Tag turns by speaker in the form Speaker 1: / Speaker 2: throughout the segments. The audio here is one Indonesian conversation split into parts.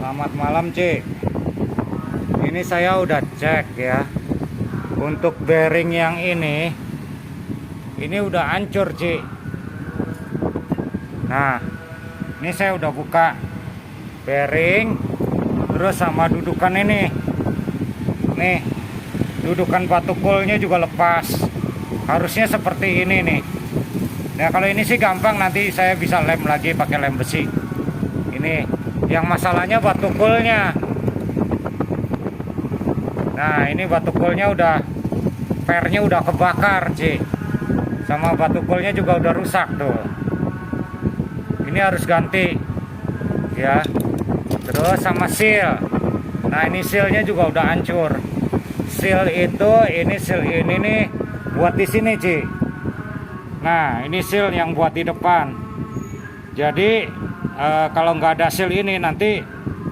Speaker 1: Selamat malam, Ci. Ini saya udah cek ya. Untuk bearing yang ini udah hancur, Ci. Nah, ini saya udah buka bearing terus sama dudukan ini. Nih, dudukan batu kulnya juga lepas. Harusnya seperti ini nih. Nah, kalau ini sih gampang, nanti saya bisa lem lagi pakai lem besi. Ini yang masalahnya batu kulnya. Nah, ini batu kulnya udah, pernya udah kebakar, Ci. Sama batu kulnya juga udah rusak tuh. Ini harus ganti ya. Terus sama seal. Nah, ini sealnya juga udah hancur. Seal itu, ini seal ini nih buat di sini, Ci. Nah, ini seal yang buat di depan. Jadi kalau nggak ada seal ini, nanti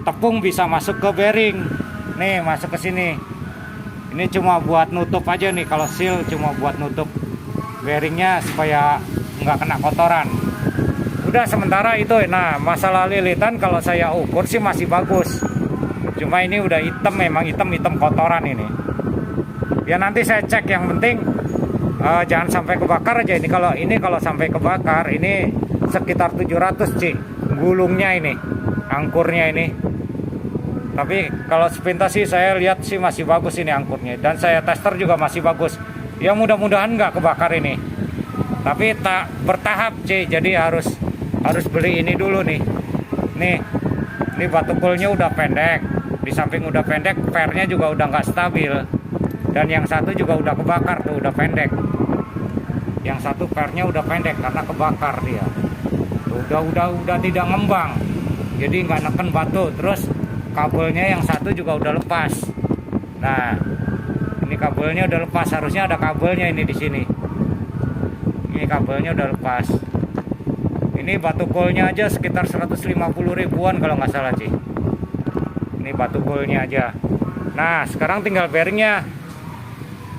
Speaker 1: tepung bisa masuk ke bearing. Nih, masuk ke sini. Ini cuma buat nutup aja nih. Kalau seal cuma buat nutup bearingnya supaya nggak kena kotoran. Udah sementara itu. Nah, masalah lilitan kalau saya ukur sih masih bagus. Cuma ini udah hitam, memang hitam kotoran ini. Ya nanti saya cek, yang penting jangan sampai kebakar aja. Ini kalau sampai kebakar, ini sekitar 700, Ci. Gulungnya ini, angkurnya ini. Tapi kalau sepintas sih saya lihat sih masih bagus ini angkurnya. Dan saya tester juga masih bagus. Ya mudah-mudahan nggak kebakar ini. Tapi tak bertahap, Ci. Jadi harus beli ini dulu nih. Nih, ini batu kulnya udah pendek. Di samping udah pendek, pernya juga udah nggak stabil. Dan yang satu juga udah kebakar tuh, udah pendek. Yang satu pernya udah pendek karena kebakar dia. Udah tidak ngembang. Jadi nggak neken batu. Terus kabelnya yang satu juga udah lepas. Nah, ini kabelnya udah lepas. Harusnya ada kabelnya ini di sini. Ini kabelnya udah lepas. Ini batu kulnya aja sekitar 150 ribuan kalau nggak salah, Ci. Ini batu kulnya aja. Nah, sekarang tinggal bearingnya.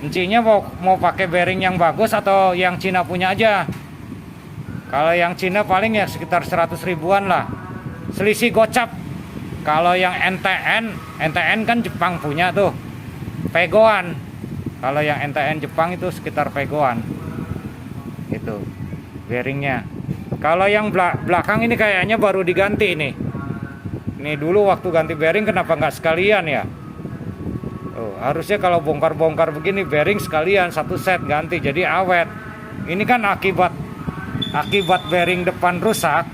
Speaker 1: Encinya mau pakai bearing yang bagus atau yang Cina punya aja. Kalau yang Cina paling ya sekitar 100 ribuan lah. Selisih gocap. Kalau yang NTN kan Jepang punya tuh. Pegoan. Kalau yang NTN Jepang itu sekitar pegoan. Gitu. Bearingnya. Kalau yang belakang ini kayaknya baru diganti nih. Ini dulu waktu ganti bearing kenapa nggak sekalian ya? Oh, harusnya kalau bongkar-bongkar begini bearing sekalian satu set ganti jadi awet. Ini kan akibat bearing depan rusak.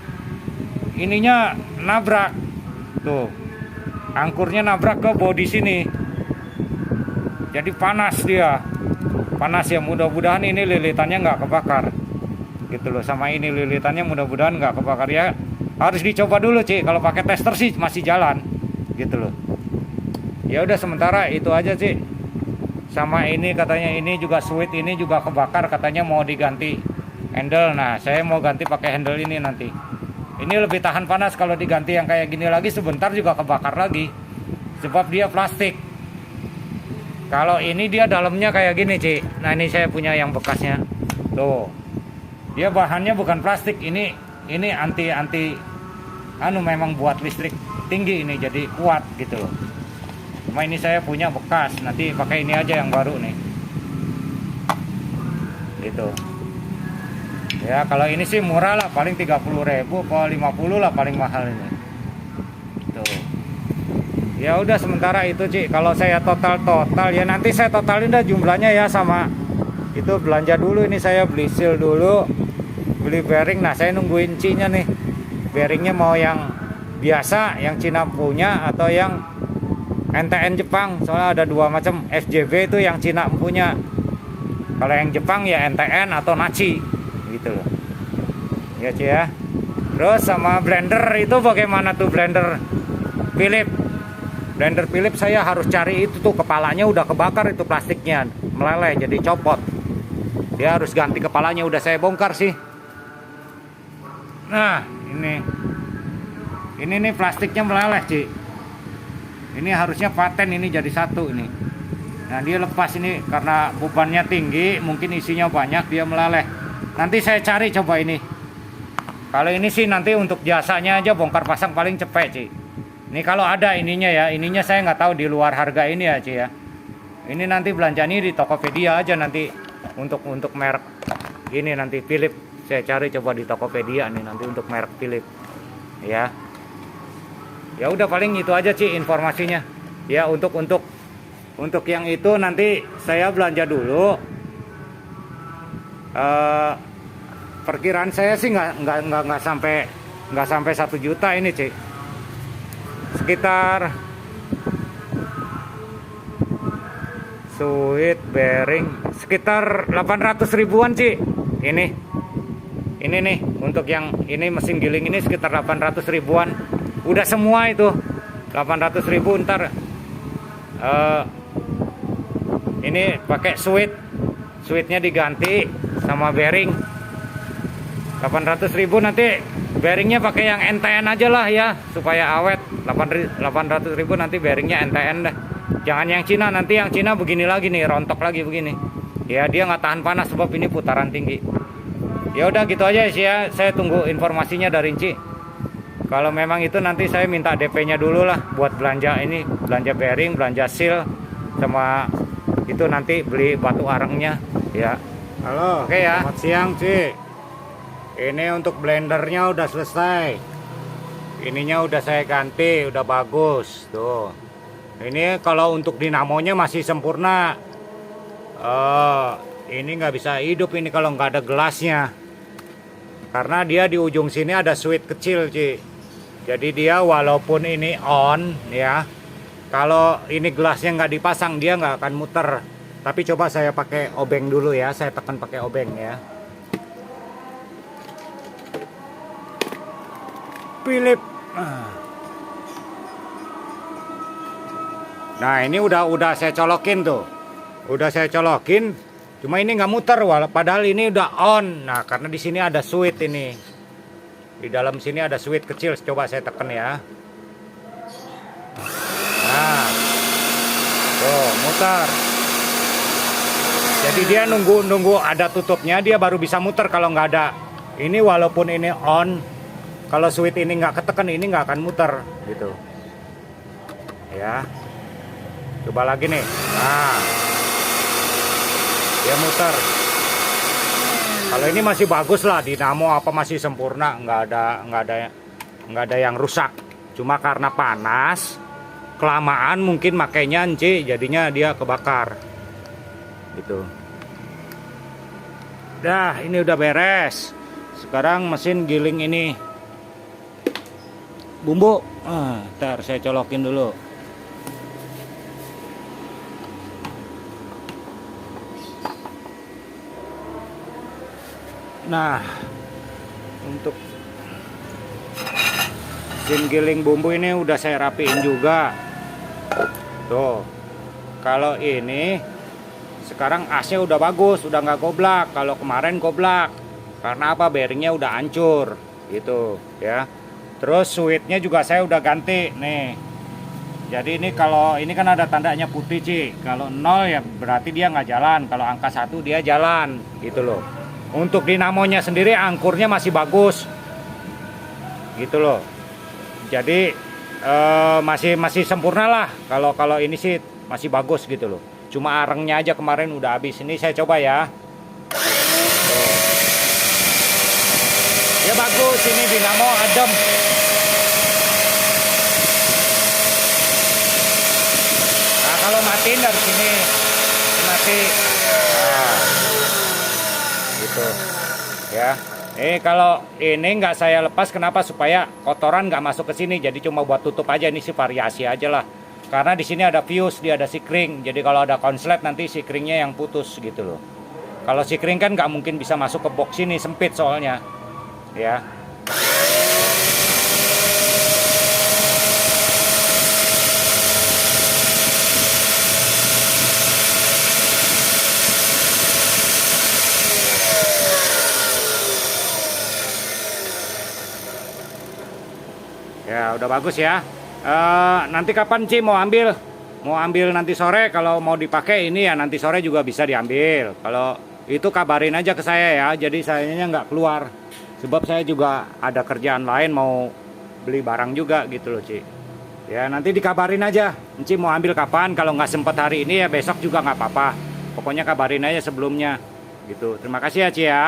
Speaker 1: Ininya nabrak. Tuh. Angkurnya nabrak ke bodi sini. Jadi panas dia. Panas ya, mudah-mudahan ini lilitannya nggak kebakar. Gitu loh, sama ini lilitannya mudah-mudahan nggak kebakar ya. Harus dicoba dulu, Ci. Kalau pakai tester sih masih jalan. Gitu loh. Ya udah sementara itu aja, Ci. Sama ini katanya ini juga switch ini juga kebakar, katanya mau diganti handle. Nah, saya mau ganti pakai handle ini nanti. Ini lebih tahan panas. Kalau diganti yang kayak gini lagi sebentar juga kebakar lagi. Sebab dia plastik. Kalau ini dia dalamnya kayak gini, Ci. Nah, ini saya punya yang bekasnya. Tuh. Dia bahannya bukan plastik. Ini anti memang buat listrik tinggi ini, jadi kuat gitu loh. Cuma ini saya punya bekas, nanti pakai ini aja yang baru nih. Gitu. Ya, kalau ini sih murah lah, paling 30 ribu, kalau 50 lah paling mahal ini. Tuh. Ya udah sementara itu, Ci. Kalau saya total ya nanti saya totalin dah jumlahnya ya, sama itu belanja dulu. Ini saya beli seal dulu, beli bearing. Nah, saya nungguin Cinya nih. Bearingnya mau yang biasa, yang Cina punya atau yang NTN Jepang. Soalnya ada dua macam. FJB itu yang Cina punya. Kalau yang Jepang ya NTN atau Nachi. Gitu loh. Ya, Ci ya. Terus sama blender itu bagaimana tuh blender Philips? Blender Philips saya harus cari itu tuh, kepalanya udah kebakar itu plastiknya. Meleleh jadi copot. Dia harus ganti kepalanya, udah saya bongkar sih. Nah, ini nih plastiknya meleleh, Ci. Ini harusnya paten, ini jadi satu ini. Nah, dia lepas ini karena bebannya tinggi, mungkin isinya banyak, dia meleleh. Nanti saya cari coba ini. Kalau ini sih nanti untuk jasanya aja bongkar pasang paling cepet, Ci. Ini kalau ada ininya ya, ininya saya nggak tahu di luar harga ini ya Ci ya. Ini nanti belanjanya di Tokopedia aja nanti untuk merek ini nanti Philips. Saya cari coba di Tokopedia nih nanti untuk merek Philips. Ya. Ya udah paling itu aja Ci informasinya. Ya untuk yang itu nanti saya belanja dulu. Perkiraan saya sih nggak sampai 1 juta ini Ci. Sekitar switch bearing sekitar 800 ribuan Ci. Ini nih untuk yang ini mesin giling ini sekitar 800 ribuan. Udah semua itu 800 ribu. Ntar ini pakai switchnya diganti sama bearing 800 ribu. Nanti bearingnya pakai yang NTN aja lah ya supaya awet. 800 ribu nanti bearingnya NTN dah. Jangan yang Cina, nanti yang Cina begini lagi nih, rontok lagi begini. Ya dia nggak tahan panas sebab ini putaran tinggi. Ya udah gitu aja sih ya. Saya tunggu informasinya dari Ci. Kalau memang itu nanti saya minta DP-nya dulu lah buat belanja ini, belanja bearing, belanja seal sama itu nanti beli batu arangnya ya. Halo, oke ya. Selamat siang Ci. Ini untuk blendernya udah selesai. Ininya udah saya ganti, udah bagus tuh. Ini kalau untuk dinamonya masih sempurna. Ini nggak bisa hidup ini kalau nggak ada gelasnya. Karena dia di ujung sini ada switch kecil Ci. Jadi dia walaupun ini on ya, kalau ini gelasnya nggak dipasang dia nggak akan muter. Tapi coba saya pakai obeng dulu ya, saya tekan pakai obeng ya. Philips. Nah ini udah saya colokin tuh, udah saya colokin. Cuma ini nggak muter, padahal ini udah on. Nah karena di sini ada switch ini, di dalam sini ada switch kecil. Coba saya tekan ya. Nah, tuh muter. Jadi dia nunggu ada tutupnya, dia baru bisa muter. Kalau nggak ada ini, walaupun ini on, kalau switch ini nggak ketekan, ini nggak akan muter gitu. Ya. Coba lagi nih. Nah. Dia muter. Kalau ini masih bagus lah, dinamo apa masih sempurna, nggak ada yang rusak. Cuma karena panas, kelamaan mungkin makainya Ci, jadinya dia kebakar. Gitu. Dah, ini udah beres. Sekarang mesin giling ini bumbu. Ntar saya colokin dulu. Nah, untuk mesin giling bumbu ini udah saya rapiin juga. Tuh, kalau ini sekarang asnya udah bagus, udah nggak goblak. Kalau kemarin goblak, karena apa? Bearingnya udah hancur, gitu ya. Terus switchnya juga saya udah ganti nih. Jadi ini kalau ini kan ada tandanya putih Ci. Kalau 0 ya berarti dia nggak jalan. Kalau angka 1 dia jalan, gitu loh. Untuk dinamonya sendiri angkurnya masih bagus, gitu loh. Jadi masih sempurna lah. Kalau ini sih masih bagus gitu loh. Cuma arengnya aja kemarin udah habis. Ini saya coba ya. Tuh. Ya bagus, ini dinamo adem. Nah kalau matiin dari sini mati. Nah. Gitu ya. Kalau ini nggak saya lepas, kenapa? Supaya kotoran nggak masuk ke sini. Jadi cuma buat tutup aja. Ini sih variasi aja lah. Karena di sini ada fuse, dia ada sikring. Jadi kalau ada konslet nanti sikringnya yang putus gitu loh. Kalau sikring kan nggak mungkin bisa masuk ke box ini, sempit soalnya. Ya. Ya udah bagus ya. Nanti kapan Ci mau ambil? Mau ambil nanti sore. Kalau mau dipakai ini ya nanti sore juga bisa diambil. Kalau itu kabarin aja ke saya ya. Jadi sayanya nggak keluar. Sebab saya juga ada kerjaan lain, mau beli barang juga gitu loh Ci. Ya nanti dikabarin aja, Enci mau ambil kapan. Kalau nggak sempat hari ini ya besok juga nggak apa-apa. Pokoknya kabarin aja sebelumnya gitu. Terima kasih ya Ci ya.